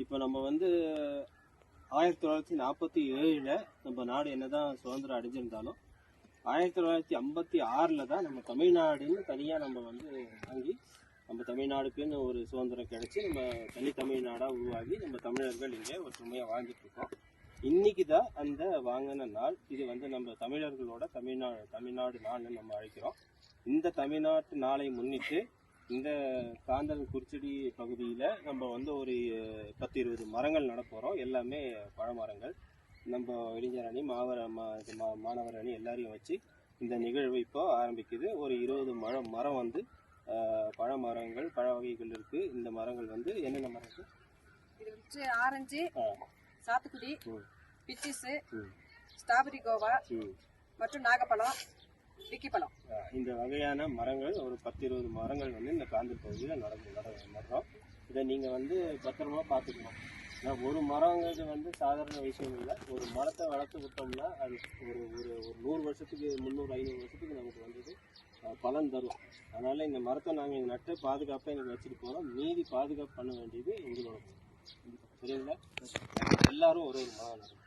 இப்போ நம்ம வந்து 1947 நம்ம நாடு என்னதான் சுதந்திரம் அடைஞ்சிருந்தாலும் 1956 தான் நம்ம தமிழ்நாடுன்னு தனியாக நம்ம வந்து வாங்கி நம்ம தமிழ்நாடுக்குன்னு ஒரு சுதந்திரம் கிடைச்சி நம்ம தனி தமிழ்நாடாக உருவாகி நம்ம தமிழர்கள் இங்கே ஒற்றுமையாக வாழ்ந்துட்டு இருக்கோம். இன்னைக்கு தான் அந்த வாங்கின நாள். இது வந்து நம்ம தமிழர்களோட தமிழ்நாடு நாள்னு நம்ம அழைக்கிறோம். இந்த தமிழ்நாட்டு நாளை முன்னிட்டு இந்த காந்தல் குறிச்சடி பகுதியில் நம்ம வந்து ஒரு 10-20 மரங்கள் நடப்போகிறோம். எல்லாமே பழமரங்கள். நம்ம இளைஞர் அணி மாணவர் அணி எல்லாரையும் வச்சு இந்த நிகழ்வு இப்போ ஆரம்பிக்குது. ஒரு 20 மரம் வந்து பழமரங்கள் பழ வகைகள் இருக்குது. இந்த மரங்கள் வந்து என்னென்ன மரம் இருக்கு? இது வந்து ஆரஞ்சு, சாத்துக்குடி, பிச்சிஸு, ஸ்ட்ராபெரி கோவா மற்றும் நாகப்பழம், விக்கிப்பழம். இந்த வகையான மரங்கள் ஒரு 10-20 மரங்கள் வந்து இந்த காந்தல் பகுதியில் நடுறோம். இதை நீங்கள் வந்து பத்திரமா பார்த்துக்கணும். ஒரு மரங்கிறது வந்து சாதாரண விஷயம் இல்லை. ஒரு மரத்தை வளர்த்து விட்டோம்னா அது ஒரு 100 வருஷத்துக்கு 300-500 வருஷத்துக்கு நமக்கு வந்து பலன் தரும். அதனால் இந்த மரத்தை நாங்கள் நட்டு பாதுகாப்பாக எனக்கு வச்சுட்டு போகிறோம். மீதி பாதுகாப்பு பண்ண வேண்டியது எங்களோட. சரிங்களா? எல்லாரும் ஒரு மரம் நடும்.